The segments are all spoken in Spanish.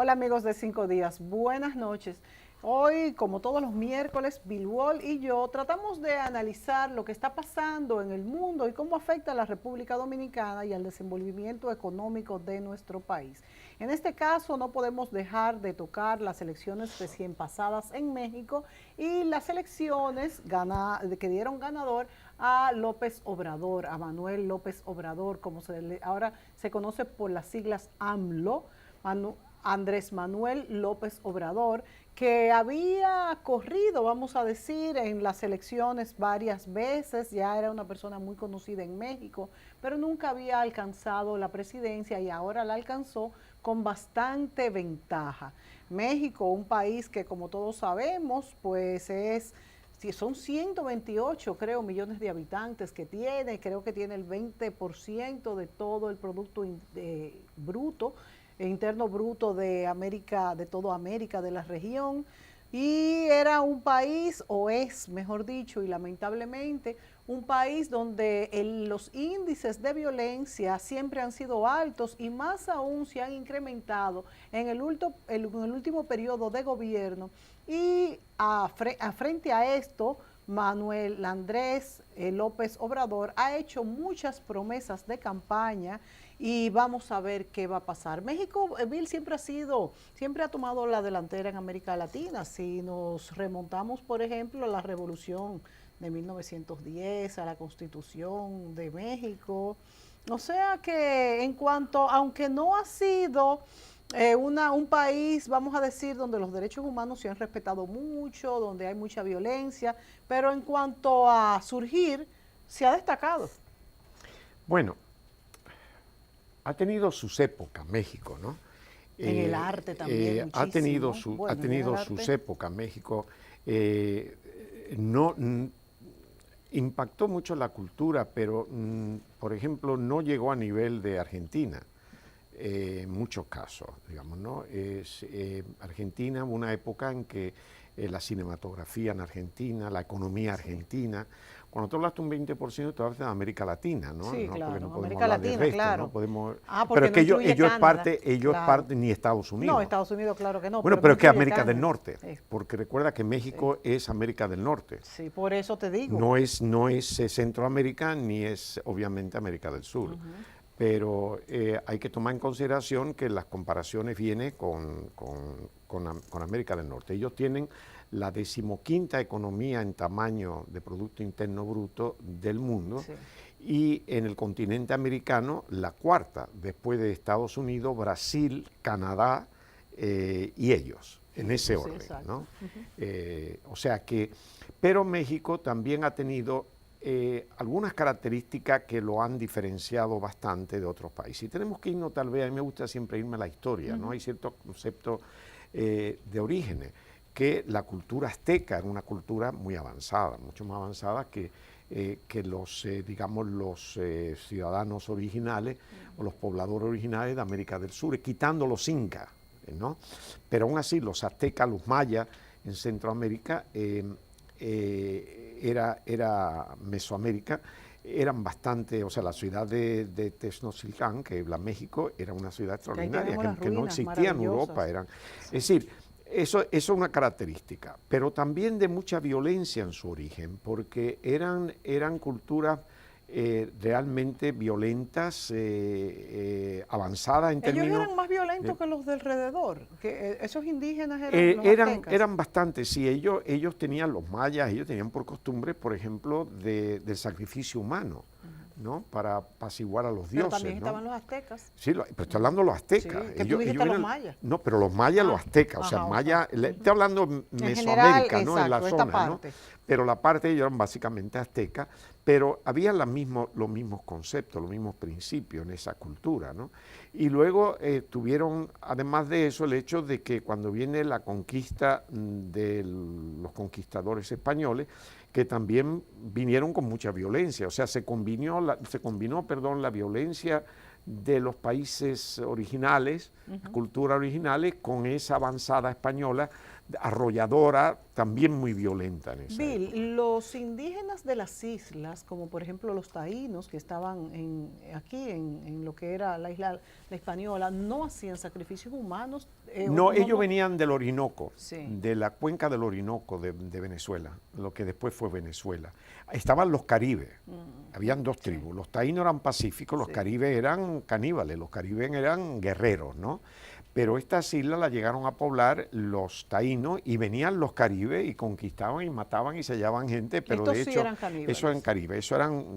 Hola amigos de 5 días, buenas noches. Hoy, como todos los miércoles, Bilwall y yo tratamos de analizar lo que está pasando en el mundo y cómo afecta a la República Dominicana y al desenvolvimiento económico de nuestro país. En este caso, no podemos dejar de tocar las elecciones recién pasadas en México y las elecciones que dieron ganador a López Obrador, a Manuel López Obrador, como ahora se conoce por las siglas AMLO. Andrés Manuel López Obrador, que había corrido, vamos a decir, en las elecciones varias veces, ya era una persona muy conocida en México, pero nunca había alcanzado la presidencia y ahora la alcanzó con bastante ventaja. México, un país que como todos sabemos, pues son 128, creo, millones de habitantes que tiene, creo que tiene el 20% de todo el producto bruto, interno bruto de América, de toda América, de la región, y era un país, o es, mejor dicho, y lamentablemente, un país donde los índices de violencia siempre han sido altos y más aún se han incrementado en el último periodo de gobierno. Y frente a esto, Manuel Andrés López Obrador ha hecho muchas promesas de campaña y vamos a ver qué va a pasar. México, Bill, siempre ha tomado la delantera en América Latina. Si nos remontamos, por ejemplo, a la revolución de 1910, a la Constitución de México. O sea que en cuanto, aunque no ha sido un país, vamos a decir, donde los derechos humanos se han respetado mucho, donde hay mucha violencia, pero en cuanto a surgir, se ha destacado. Bueno, ha tenido sus épocas México, ¿no? En el arte también Ha tenido, muchísimo. ha Bueno, tenido sus épocas México. No impactó mucho la cultura, pero, por ejemplo, no llegó a nivel de Argentina. En muchos casos, digamos, ¿no? Argentina, una época en que la cinematografía en Argentina, la economía argentina, cuando tú hablas de un 20%, tú hablas de América Latina, ¿no? Sí, ¿no? claro, Porque no podemos América hablar del Latina, resto, claro. ¿no? Podemos, Porque pero es no que incluye Canadá. ellos Claro. parte, ni Estados Unidos. No, Estados Unidos, claro que no. Bueno, no pero es que incluye América del Canadá. Norte, porque recuerda que México es América del Norte. Sí, por eso te digo. No es Centroamérica ni es obviamente América del Sur. Pero hay que tomar en consideración que las comparaciones vienen con América del Norte. Ellos tienen la 15ª economía en tamaño de Producto Interno Bruto del mundo, Sí. y en el continente americano la 4ª, después de Estados Unidos, Brasil, Canadá y ellos, en ese orden, exacto. ¿no? O sea que, pero México también ha tenido algunas características que lo han diferenciado bastante de otros países. Y tenemos que irnos, tal vez, a mí me gusta siempre irme a la historia, ¿no? Hay ciertos conceptos de orígenes, que la cultura azteca era una cultura muy avanzada, mucho más avanzada que los, digamos, los ciudadanos originales o los pobladores originales de América del Sur, quitando los incas, ¿no? Pero aún así, los aztecas, los mayas en Centroamérica, era Mesoamérica, eran bastante, o sea, la ciudad de Tenochtitlán, que es la México, era una ciudad extraordinaria, que no existía en Europa. Es decir, eso es una característica, pero también de mucha violencia en su origen, porque eran culturas realmente violentas, avanzadas en términos... Ellos eran más violentos que los de alrededor, que esos indígenas eran bastantes, sí, ellos tenían, los mayas, ellos tenían por costumbre, por ejemplo, del sacrificio humano, ¿no? Para apaciguar a los dioses. Pero también estaban los aztecas. Sí, pero estoy hablando de los aztecas. Sí, que tú dijiste los mayas. No, pero los mayas, los aztecas, o sea, mayas, estoy hablando de Mesoamérica, general, ¿no? En la zona, ¿no? Pero la parte de ellos eran básicamente aztecas, pero había los mismos conceptos, los mismos principios en esa cultura, ¿no? Y luego tuvieron, además de eso, el hecho de que cuando viene la conquista de los conquistadores españoles, que también vinieron con mucha violencia, o sea, se combinó la violencia de los países originales, culturas originales, con esa avanzada española arrolladora, también muy violenta en esa Bill, época. los indígenas de las islas, como por ejemplo los taínos que estaban aquí en lo que era la isla La Española, no hacían sacrificios humanos. No, ellos venían del Orinoco, Sí. de la cuenca del Orinoco de Venezuela, lo que después fue Venezuela. Estaban los caribes, habían dos tribus, los taínos eran pacíficos, los Sí. caribes eran caníbales, los caribes eran guerreros, ¿no? Pero estas islas las llegaron a poblar los taínos y venían los caribes y conquistaban y mataban y sellaban gente, pero Estos de sí hecho eran caníbales. eso eran caribes,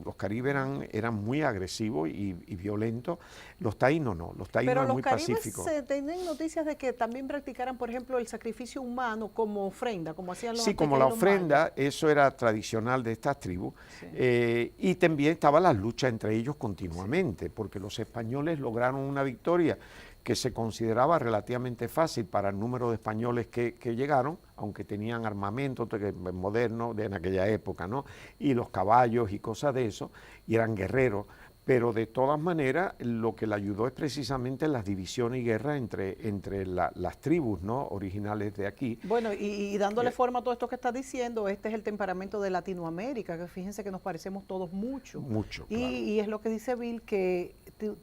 los caribes eran muy agresivos y violentos, los taínos no, los taínos Pero eran los muy caribes pacíficos. tienen noticias de que también practicaran, por ejemplo, el sacrificio humano como ofrenda, como hacían los Sí, aztecas como y la los ofrenda, mayas. eso era tradicional de estas tribus, Sí. y también estaban las luchas entre ellos continuamente, porque los españoles lograron una victoria que se consideraba relativamente fácil para el número de españoles que llegaron, aunque tenían armamento moderno en aquella época, ¿no? Y los caballos y cosas de eso, y eran guerreros. Pero de todas maneras, lo que le ayudó es precisamente las divisiones y guerras entre las tribus, ¿no?, originales de aquí. Bueno, y dándole forma a todo esto que está diciendo, este es el temperamento de Latinoamérica, que fíjense que nos parecemos todos mucho. Mucho, Y, claro. y es lo que dice Bill, que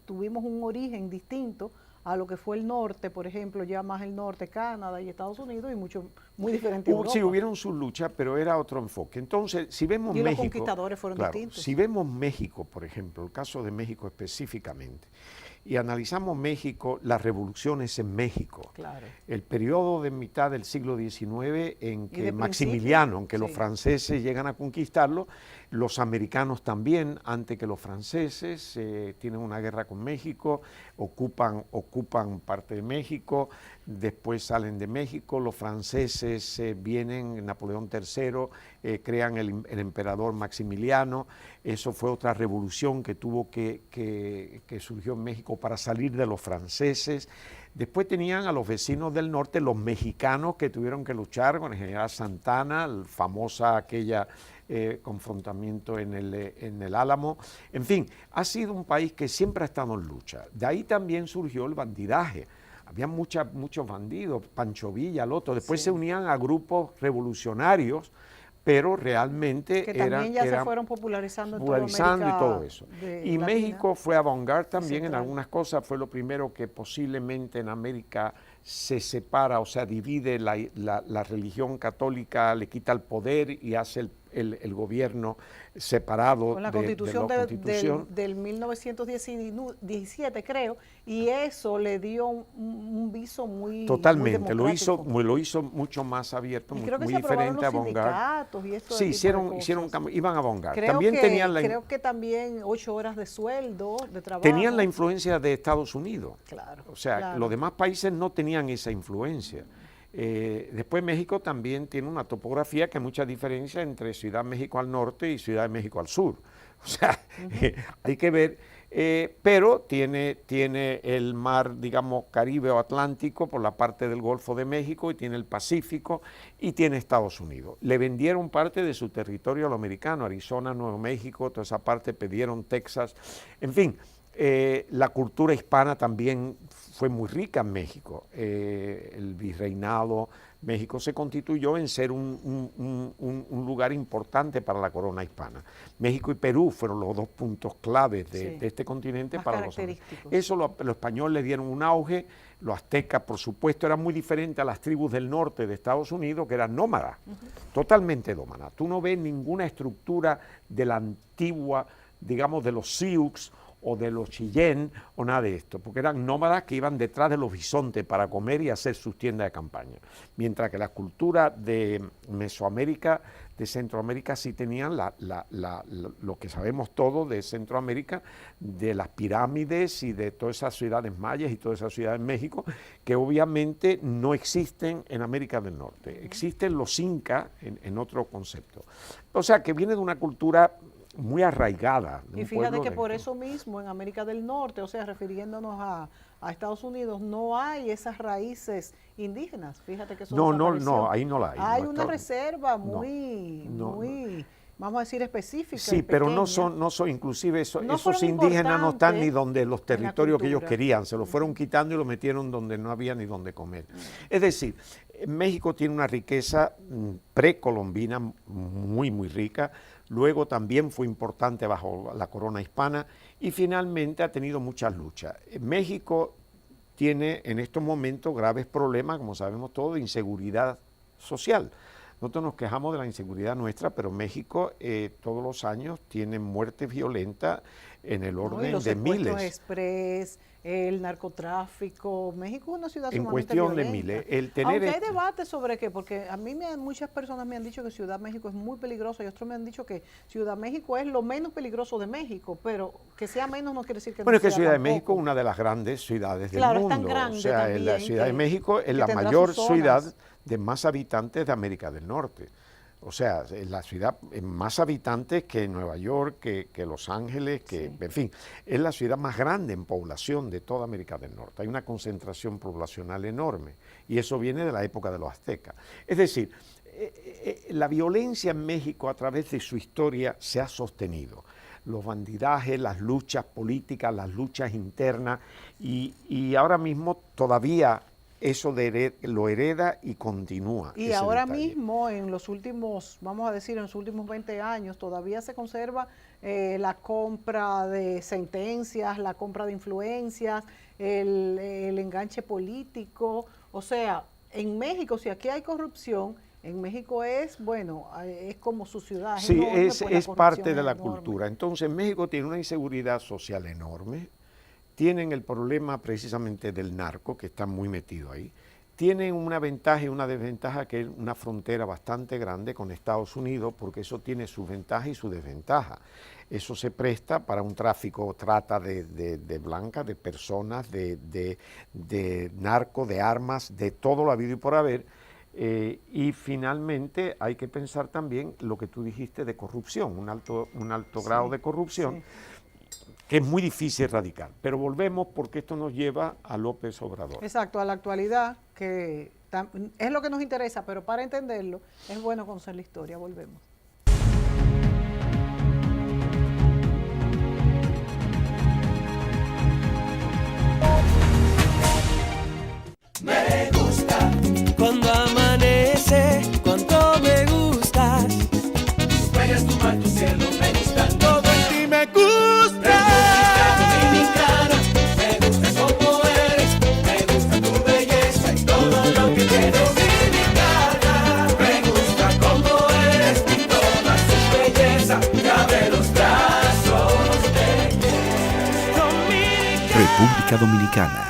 tuvimos un origen distinto a lo que fue el norte, por ejemplo, ya más el norte, Canadá y Estados Unidos, y mucho muy diferente a Europa. Sí, hubieron sus luchas, pero era otro enfoque. Entonces, si vemos Y los México, conquistadores fueron claro, distintos. si vemos México, por ejemplo, el caso de México específicamente, y analizamos México, las revoluciones en México, Claro. el periodo de mitad del siglo XIX en Y que de Maximiliano, en que principio, los sí. franceses llegan a conquistarlo, los americanos también, antes que los franceses, tienen una guerra con México, ocupan parte de México, después salen de México, los franceses vienen, Napoleón III, crean el emperador Maximiliano, eso fue otra revolución que tuvo que surgió en México para salir de los franceses. Después tenían a los vecinos del norte, los mexicanos, que tuvieron que luchar con el general Santana, la famosa aquella confrontamiento en el Álamo. En fin, ha sido un país que siempre ha estado en lucha. De ahí también surgió el bandidaje. Había muchos bandidos, Pancho Villa, Loto. Después Sí. se unían a grupos revolucionarios, pero realmente Que también ya se eran fueron popularizando en popularizando toda y todo América eso. de Y Latina. México fue avant-garde también en central. algunas cosas, fue lo primero que posiblemente en América se separa, o sea, divide la religión católica, le quita el poder y hace el gobierno separado Con la de constitución, la constitución. del 1917, creo, y eso le dio un viso muy Totalmente, muy lo hizo mucho más abierto, y muy, creo que muy se aprobaron diferente a los avant-garde. sindicatos y esto Sí, hicieron iban a avant-garde. Creo También creo que también 8 horas de sueldo, de trabajo. tenían la influencia de Estados Unidos. Claro. O sea, claro. los demás países no tenían esa influencia. Después México también tiene una topografía que hay mucha diferencia entre Ciudad de México al norte y Ciudad de México al sur. O sea, hay que ver, pero tiene el mar, digamos, Caribe o Atlántico por la parte del Golfo de México y tiene el Pacífico y tiene Estados Unidos. Le vendieron parte de su territorio a los americanos, Arizona, Nuevo México, toda esa parte, pidieron Texas, en fin. La cultura hispana también fue muy rica en México. El virreinado, México se constituyó en ser un lugar importante para la corona hispana. México y Perú fueron los dos puntos claves de este continente más para los característicos. Eso los españoles le dieron un auge. Los aztecas, por supuesto, eran muy diferentes a las tribus del norte de Estados Unidos, que eran nómadas, totalmente nómadas. Tú no ves ninguna estructura de la antigua, digamos, de los Sioux o de los Cheyenne o nada de esto, porque eran nómadas que iban detrás de los bisontes para comer y hacer sus tiendas de campaña. Mientras que la cultura de Mesoamérica, de Centroamérica, sí tenían lo que sabemos todos de Centroamérica, de las pirámides y de todas esas ciudades mayas y todas esas ciudades en México, que obviamente no existen en América del Norte. Existen los incas en otro concepto. O sea, que viene de una cultura muy arraigada. Y fíjate que por eso mismo en América del Norte, o sea, refiriéndonos a Estados Unidos, no hay esas raíces indígenas. Fíjate que eso no, desapareció. no, ahí no la hay. Hay no, una reserva muy vamos a decir, específica. Sí, y pero no pequeña. son inclusive No esos fueron indígenas no están ni importantes donde los en la territorios que ellos cultura. querían, se los fueron quitando y los metieron donde no había ni donde comer. Es decir, México tiene una riqueza precolombina muy rica, luego también fue importante bajo la corona hispana y finalmente ha tenido muchas luchas. México tiene en estos momentos graves problemas, como sabemos todos, de inseguridad social. Nosotros nos quejamos de la inseguridad nuestra, pero México todos los años tiene muertes violentas en el ¿No? Y orden los de secuestros miles. express, el narcotráfico. México es una ciudad En sumamente cuestión de violenta. miles. El tener Aunque hay debate sobre qué, porque a mí muchas personas me han dicho que Ciudad México es muy peligroso y otros me han dicho que Ciudad México es lo menos peligroso de México, pero que sea menos no quiere decir que bueno, no es que sea Ciudad de tampoco. México es una de las grandes ciudades del Claro, es mundo. tan grande o sea, la también Ciudad de que- México es que la tendrá mayor sus zonas. ciudad de más habitantes de América del Norte. O sea, es la ciudad más habitantes que Nueva York, que Los Ángeles, que, Sí. en fin, es la ciudad más grande en población de toda América del Norte. Hay una concentración poblacional enorme y eso viene de la época de los aztecas. Es decir, la violencia en México a través de su historia se ha sostenido. Los bandidajes, las luchas políticas, las luchas internas y ahora mismo todavía eso lo hereda y continúa. Y ese ahora detalle. mismo, en los últimos, vamos a decir, en los últimos 20 años, todavía se conserva la compra de sentencias, la compra de influencias, el enganche político. O sea, en México, si aquí hay corrupción, en México es, bueno, es como su ciudad. Sí, enorme, es pues la parte corrupción de es la enorme. cultura. Entonces México tiene una inseguridad social enorme, tienen el problema precisamente del narco, que está muy metido ahí, tienen una ventaja y una desventaja que es una frontera bastante grande con Estados Unidos, porque eso tiene su ventaja y su desventaja. Eso se presta para un tráfico, trata de blancas, de personas, de narco, de armas, de todo lo habido y por haber. Y finalmente hay que pensar también lo que tú dijiste de corrupción, un alto Sí, grado de corrupción, sí. que es muy difícil erradicar. Pero volvemos porque esto nos lleva a López Obrador. Exacto, a la actualidad, que es lo que nos interesa, pero para entenderlo es bueno conocer la historia. Volvemos. Me gusta cuando amanece, cuánto me gustas. Tus playas, tu mar, tu cielo, me gustan. Todo en ti me gusta. República Dominicana, me gusta como eres, me gusta tu belleza y todo lo que tiene Dominicana. Me gusta como eres y toda su belleza que abre los brazos de Dominicana. República Dominicana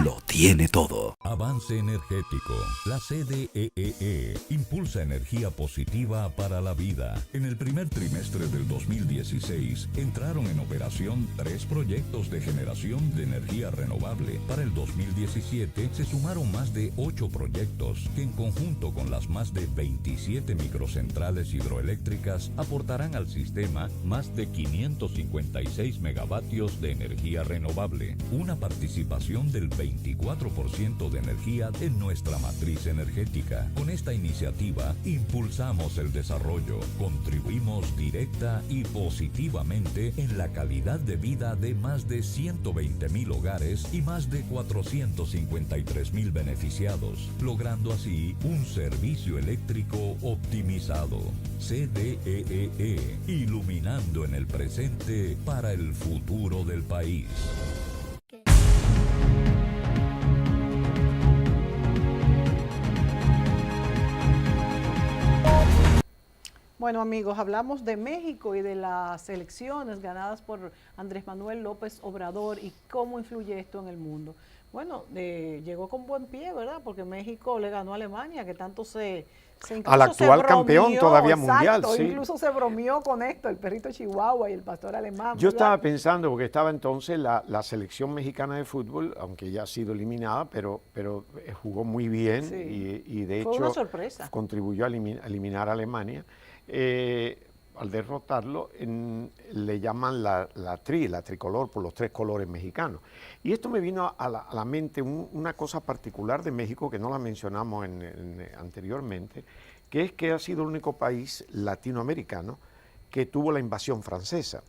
lo tiene todo. Avance Energético. La CDEE impulsa energía positiva para la vida. En el primer trimestre del 2016 entraron en operación 3 proyectos de generación de energía renovable. Para el 2017 se sumaron más de 8 proyectos que en conjunto con las más de 27 microcentrales hidroeléctricas aportarán al sistema más de 556 megavatios de energía renovable. Una participación del 24% de energía en nuestra matriz energética. Con esta iniciativa impulsamos el desarrollo, contribuimos directa y positivamente en la calidad de vida de más de 120,000 hogares y más de 453,000 beneficiados, logrando así un servicio eléctrico optimizado. CDEE, iluminando en el presente para el futuro del país. Bueno, amigos, hablamos de México y de las elecciones ganadas por Andrés Manuel López Obrador y cómo influye esto en el mundo. Bueno, llegó con buen pie, ¿verdad? Porque México le ganó a Alemania, que tanto Al actual campeón todavía mundial, sí. Incluso se bromeó con esto, el perrito chihuahua y el pastor alemán. Yo ¿verdad? estaba pensando, porque estaba entonces la selección mexicana de fútbol, aunque ya ha sido eliminada, pero jugó muy bien Sí. y de Fue hecho una sorpresa. contribuyó a eliminar a Alemania. Al derrotarlo, le llaman la tricolor, por los 3 colores mexicanos. Y esto me vino a la mente una cosa particular de México que no la mencionamos anteriormente, que es que ha sido el único país latinoamericano que tuvo la invasión francesa,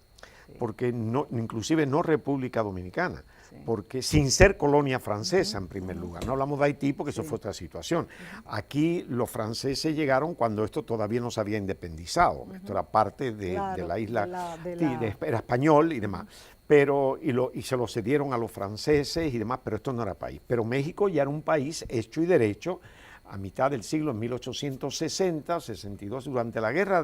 porque no, inclusive no República Dominicana, porque sin ser colonia francesa en primer lugar. No hablamos de Haití porque eso fue otra situación. Aquí los franceses llegaron cuando esto todavía no se había independizado. Esto era parte de la isla, era español y demás. Pero, y se lo cedieron a los franceses y demás, pero esto no era país. Pero México ya era un país hecho y derecho a mitad del siglo, en 1860, 62, durante la guerra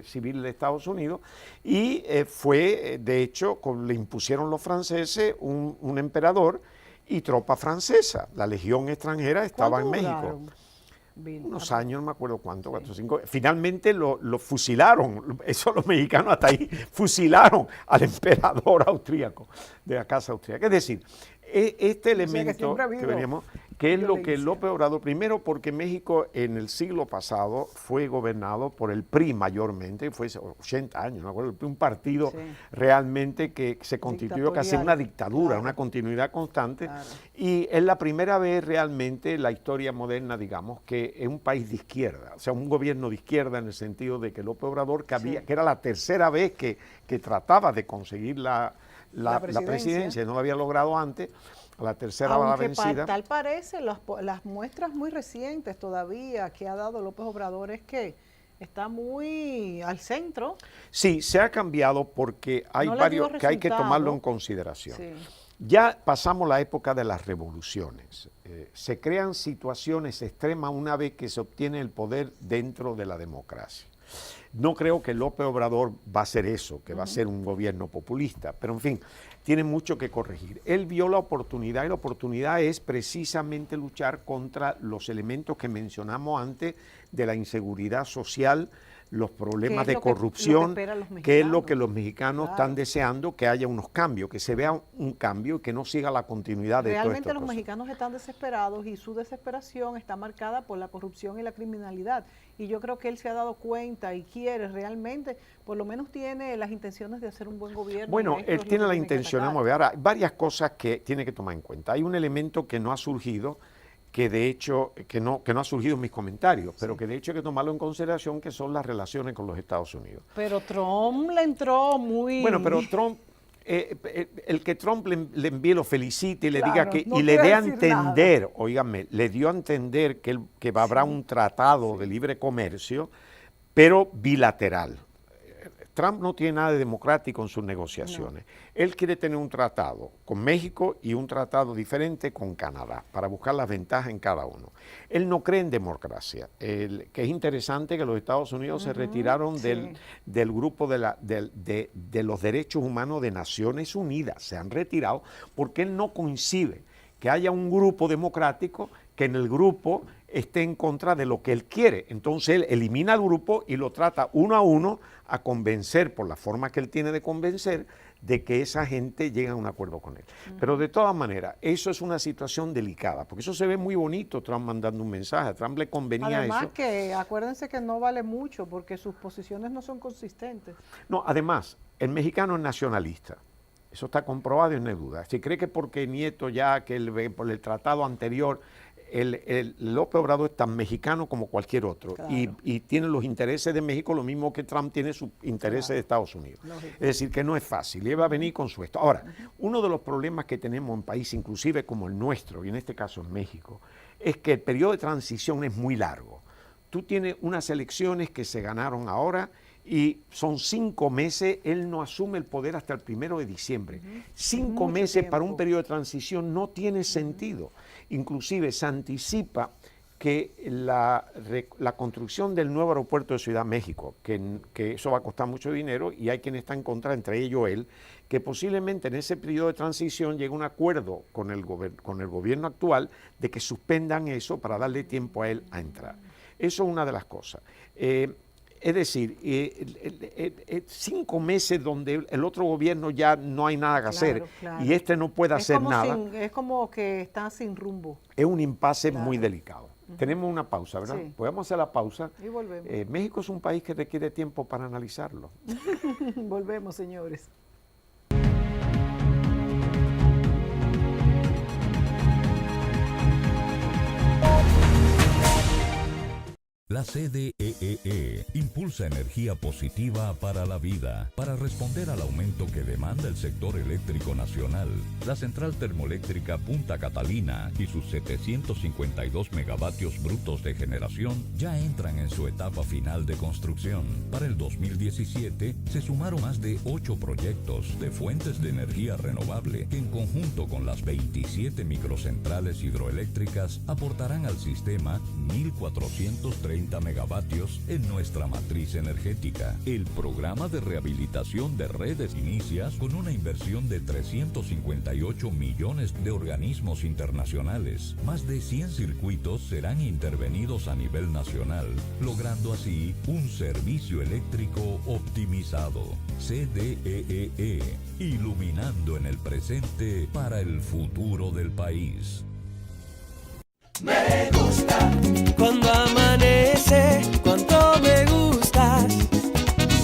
civil de Estados Unidos, y fue, de hecho, le impusieron los franceses un emperador y tropa francesa. La legión extranjera estaba en México. Unos años, no me acuerdo cuánto, 4 o 5. Finalmente lo fusilaron, eso los mexicanos hasta ahí, fusilaron al emperador austríaco, de la casa austríaca. Es decir, este elemento que veníamos, que es lo que López Obrador, primero porque México en el siglo pasado fue gobernado por el PRI mayormente, fue 80 años, ¿no? Un partido realmente que se constituyó casi una dictadura, una continuidad constante, y es la primera vez realmente en la historia moderna, digamos, que es un país de izquierda, o sea, un gobierno de izquierda en el sentido de que López Obrador, que era la tercera vez que trataba de conseguir la presidencia, no lo había logrado antes, la tercera va la vencida. Tal parece, las muestras muy recientes todavía que ha dado López Obrador es que está muy al centro. Sí, se ha cambiado porque hay varios que hay que tomarlo en consideración. Ya pasamos la época de las revoluciones. Se crean situaciones extremas una vez que se obtiene el poder dentro de la democracia. No creo que López Obrador va a hacer eso, que va a ser un gobierno populista, pero en fin, tiene mucho que corregir. Él vio la oportunidad y la oportunidad es precisamente luchar contra los elementos que mencionamos antes de la inseguridad social, los problemas de corrupción, que es lo que los mexicanos están deseando, que haya unos cambios, que se vea un cambio y que no siga la continuidad de todo esto. Realmente los mexicanos están desesperados y su desesperación está marcada por la corrupción y la criminalidad. Y yo creo que él se ha dado cuenta y quiere realmente, por lo menos tiene las intenciones de hacer un buen gobierno. Bueno, él tiene la intención de mover. Ahora, varias cosas que tiene que tomar en cuenta. Hay un elemento que no ha surgido, que de hecho, que no ha surgido en mis comentarios, pero que de hecho hay que tomarlo en consideración, que son las relaciones con los Estados Unidos. Pero Trump le entró muy... Bueno, pero Trump, el que Trump le envíe, lo felicite y le diga que, y le dé a entender, óigame, le dio a entender que habrá un tratado de libre comercio, pero bilateral. Trump no tiene nada de democrático en sus negociaciones. Él quiere tener un tratado con México y un tratado diferente con Canadá para buscar las ventajas en cada uno. Él no cree en democracia, que es interesante que los Estados Unidos se retiraron del grupo de los derechos humanos de Naciones Unidas. Se han retirado porque él no coincide que haya un grupo democrático que en el grupo esté en contra de lo que él quiere. Entonces él elimina al grupo y lo trata uno a uno a convencer, por la forma que él tiene de convencer, de que esa gente llegue a un acuerdo con él. Pero de todas maneras, eso es una situación delicada, porque eso se ve muy bonito, Trump mandando un mensaje, a Trump le convenía eso. Además que, acuérdense que no vale mucho, porque sus posiciones no son consistentes. No, además, el mexicano es nacionalista. Eso está comprobado y no hay duda. Si cree que porque Nieto ya, por el tratado anterior, el López Obrador es tan mexicano como cualquier otro, y tiene los intereses de México lo mismo que Trump tiene sus intereses de Estados Unidos. Lógico. Es decir, que no es fácil, y él va a venir con su esto. Ahora, uno de los problemas que tenemos en países, inclusive como el nuestro, y en este caso en México, es que el periodo de transición es muy largo. Tú tienes unas elecciones que se ganaron ahora y son 5 meses, él no asume el poder hasta el 1 de diciembre. 5 meses para un periodo de transición no tiene sentido. Inclusive se anticipa que la construcción del nuevo aeropuerto de Ciudad México, que eso va a costar mucho dinero y hay quien está en contra, entre ellos él, que posiblemente en ese periodo de transición llegue a un acuerdo con el gobierno actual de que suspendan eso para darle tiempo a él a entrar. Eso es una de las cosas. Es decir, 5 meses donde el otro gobierno ya no hay nada que hacer y este no puede hacer nada. Es como que está sin rumbo. Es un impasse muy delicado. Tenemos una pausa, ¿verdad? Sí. Podemos hacer la pausa. Y volvemos. México es un país que requiere tiempo para analizarlo. Volvemos, señores. La La CDEE impulsa energía positiva para la vida. Para responder al aumento que demanda el sector eléctrico nacional, la central termoeléctrica Punta Catalina y sus 752 megavatios brutos de generación ya entran en su etapa final de construcción. Para el 2017 se sumaron más de 8 proyectos de fuentes de energía renovable que, en conjunto con las 27 microcentrales hidroeléctricas, aportarán al sistema 1.430 megavatios en nuestra matriz energética. El programa de rehabilitación de redes inicia con una inversión de 358 millones de organismos internacionales. Más de 100 circuitos serán intervenidos a nivel nacional, logrando así un servicio eléctrico optimizado. CDEE, iluminando en el presente para el futuro del país. Me gusta cuando amanece, cuánto me gustas.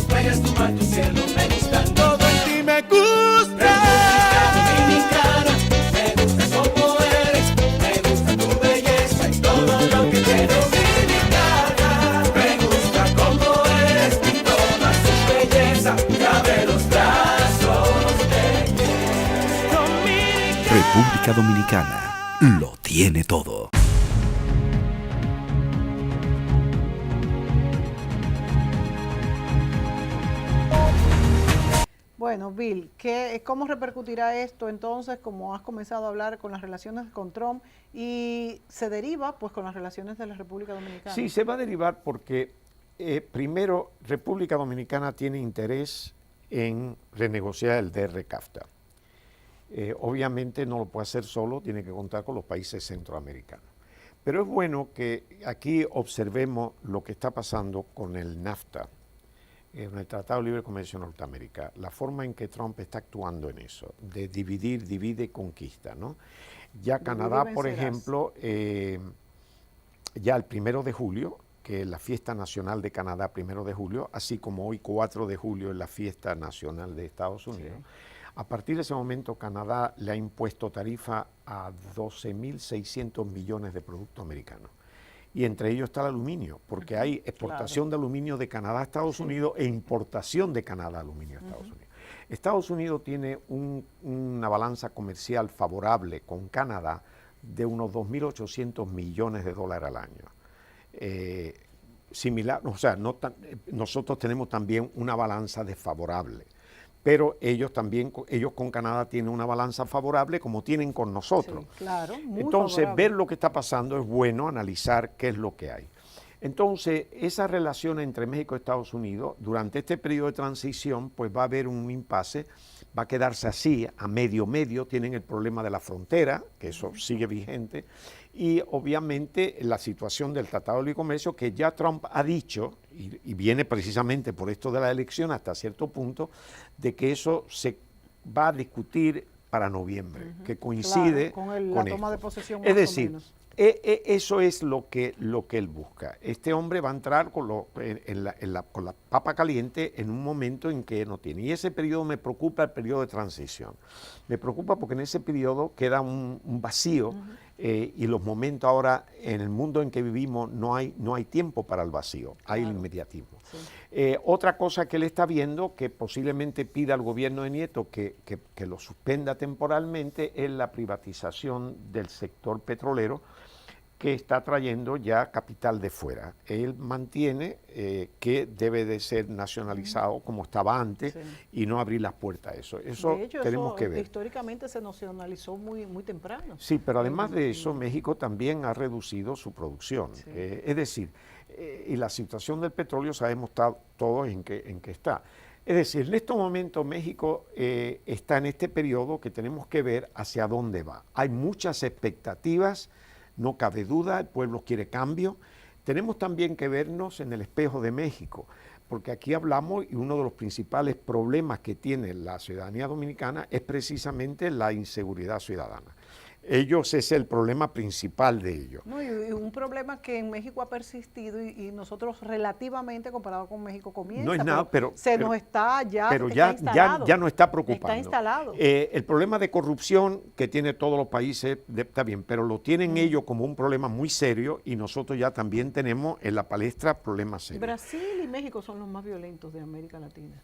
Tú eres tu mar, tu cielo, me gusta todo en ti, me gusta. República Dominicana, me gusta como eres, me gusta tu belleza y todo lo que tiene. Dominicana, me gusta como eres, toda su belleza, cabe los brazos de Dominicana. República Dominicana lo tiene todo. Bueno, Bill, ¿cómo repercutirá esto entonces, como has comenzado a hablar con las relaciones con Trump y se deriva pues con las relaciones de la República Dominicana? Sí, se va a derivar porque primero República Dominicana tiene interés en renegociar el DR-CAFTA. Obviamente no lo puede hacer solo, tiene que contar con los países centroamericanos. Pero es bueno que aquí observemos lo que está pasando con el NAFTA, en el Tratado de Libre Comercio de Norteamérica, la forma en que Trump está actuando en eso, de dividir, divide y conquista, ¿no? Ya Canadá, por ejemplo, ya el 1 de julio, que es la fiesta nacional de Canadá, 1 de julio, así como hoy 4 de julio es la fiesta nacional de Estados Unidos. Sí. A partir de ese momento, Canadá le ha impuesto tarifa a 12.600 millones de productos americanos. Y entre ellos está el aluminio, porque hay exportación de aluminio de Canadá a Estados Unidos e importación de Canadá aluminio a Estados Unidos. Estados Unidos tiene una balanza comercial favorable con Canadá de unos 2.800 millones de dólares al año. Similar, o sea, nosotros tenemos también una balanza desfavorable. Pero ellos con Canadá tienen una balanza favorable como tienen con nosotros. Sí, claro, muy Entonces, favorable. ver lo que está pasando es bueno, analizar qué es lo que hay. Entonces, esa relación entre México y Estados Unidos, durante este periodo de transición, pues va a haber un impasse, va a quedarse así, a medio, tienen el problema de la frontera, que eso sigue vigente, y obviamente la situación del Tratado de Libre Comercio, que ya Trump ha dicho, y viene precisamente por esto de la elección hasta cierto punto, de que eso se va a discutir para noviembre, que coincide con la toma de posesión es más decir, o menos. Eso es lo que él busca. Este hombre va a entrar con la papa caliente en un momento en que no tiene. Y ese periodo me preocupa, el periodo de transición. Me preocupa porque en ese periodo queda un vacío y los momentos ahora, en el mundo en que vivimos, no hay tiempo para el vacío, hay el inmediatismo. Sí. Otra cosa que él está viendo, que posiblemente pida al gobierno de Nieto que lo suspenda temporalmente, es la privatización del sector petrolero, que está trayendo ya capital de fuera. Él mantiene que debe de ser nacionalizado como estaba antes y no abrir las puertas a eso. Eso de hecho, tenemos que ver. Históricamente se nacionalizó muy temprano. Sí, pero además de eso, México también ha reducido su producción. Sí. Es decir, y la situación del petróleo sabemos todos en qué está. Es decir, en estos momentos México está en este periodo que tenemos que ver hacia dónde va. Hay muchas expectativas. No cabe duda, el pueblo quiere cambio. Tenemos también que vernos en el espejo de México, porque aquí hablamos y uno de los principales problemas que tiene la ciudadanía dominicana es precisamente la inseguridad ciudadana. Ellos es el problema principal de ellos. No, y un problema que en México ha persistido y nosotros relativamente comparado con México comienza. No es nada, pero nos está ya, pero está ya no está preocupando. Está instalado. El problema de corrupción que tiene todos los países está bien, pero lo tienen ellos como un problema muy serio y nosotros ya también tenemos en la palestra problemas serios. Brasil y México son los más violentos de América Latina.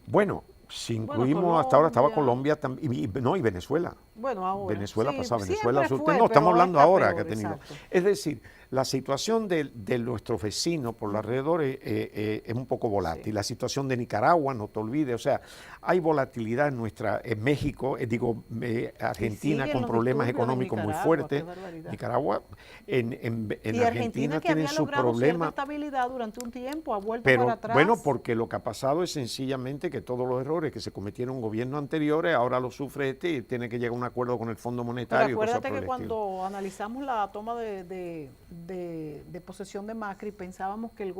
Bueno, si incluimos hasta ahora estaba Colombia y Venezuela. Bueno, ahora. Venezuela sí, pasaba, Venezuela fue, no, estamos hablando ahora peor, que ha tenido. exacto. Es decir, la situación de nuestros vecinos por los alrededores es un poco volátil. Sí. La situación de Nicaragua, no te olvides, o sea, hay volatilidad en México, Argentina con problemas económicos muy fuertes. Nicaragua, en Argentina que tienen había sus logrado problemas. cierta estabilidad durante un tiempo, ha vuelto Pero para atrás. bueno, porque lo que ha pasado es sencillamente que todos los errores que se cometieron en gobiernos anteriores, ahora los sufre y tiene que llegar a un acuerdo con el Fondo Monetario. Pero acuérdate que cuando analizamos la toma de posesión de Macri, pensábamos que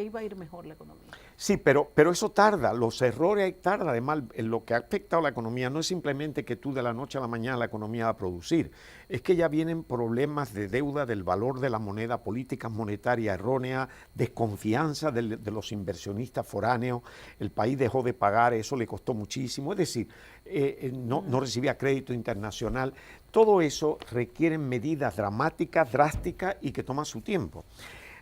iba a ir mejor la economía. Sí, pero eso tarda, los errores tardan. Además, lo que ha afectado a la economía no es simplemente que tú de la noche a la mañana la economía va a producir, es que ya vienen problemas de deuda, del valor de la moneda, políticas monetarias erróneas, desconfianza de los inversionistas foráneos, el país dejó de pagar, eso le costó muchísimo, es decir, no recibía crédito internacional. Todo eso requiere medidas dramáticas, drásticas y que toman su tiempo.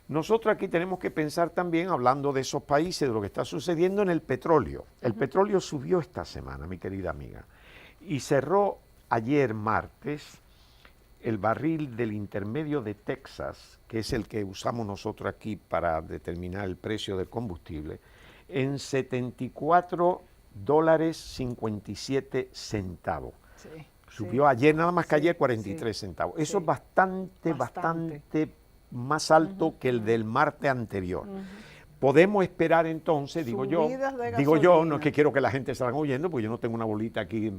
Nosotros aquí tenemos que pensar también, hablando de esos países, de lo que está sucediendo en el petróleo. El petróleo subió esta semana, mi querida amiga, y cerró ayer martes el barril del intermedio de Texas, que es el que usamos nosotros aquí para determinar el precio del combustible, en $74.57. Sí, Subió ayer, nada más que ayer, sí, 43 centavos. Eso sí. es bastante más alto que el del martes anterior. Podemos esperar entonces, digo yo, no es que quiero que la gente salga oyendo, porque yo no tengo una bolita aquí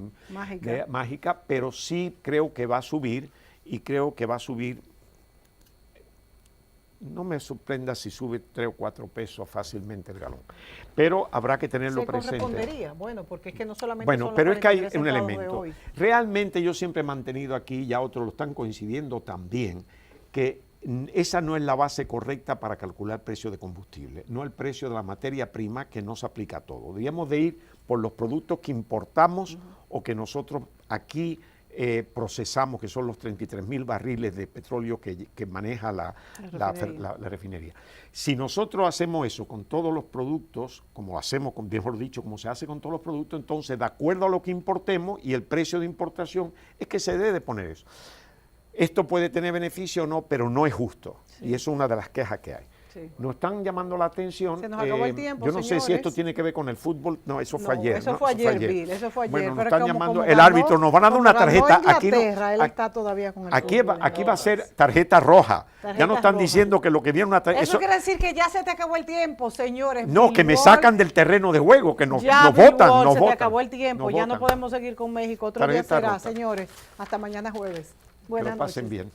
mágica, pero sí creo que va a subir y creo que va a subir. No me sorprenda si sube 3 o 4 pesos fácilmente el galón, pero habrá que tenerlo presente. Correspondería, bueno, porque es que no solamente bueno, son los pero es que hay 43 un centavos de elemento. hoy. Realmente yo siempre he mantenido aquí, ya otros lo están coincidiendo también, que esa no es la base correcta para calcular el precio de combustible, no el precio de la materia prima, que no se aplica a todo. Deberíamos de ir por los productos que importamos o que nosotros aquí procesamos, que son los 33.000 barriles de petróleo que maneja la refinería. Si nosotros hacemos eso con todos los productos, como hacemos, mejor dicho, como se hace con todos los productos, entonces de acuerdo a lo que importemos y el precio de importación es que se debe de poner eso. Esto puede tener beneficio o no, pero no es justo. Sí. Y eso es una de las quejas que hay. Sí. Nos están llamando la atención. Se nos acabó el tiempo, yo no señores. sé si esto tiene que ver con el fútbol. No, eso fue ayer. Eso fue ayer, Bill. Eso fue ayer. Bueno, nos pero están llamando. El árbitro nos van a dar una tarjeta. Aquí él está todavía con el fútbol, aquí va a ser tarjeta roja. Ya nos están diciendo que lo que viene una tarjeta. Eso quiere decir que ya se te acabó el tiempo, señores. No, que me sacan del terreno de juego, que nos votan. Se te acabó el tiempo. Ya no podemos seguir con México. Otro día será, señores. Hasta mañana jueves. Buenas noches. Que lo pasen bien.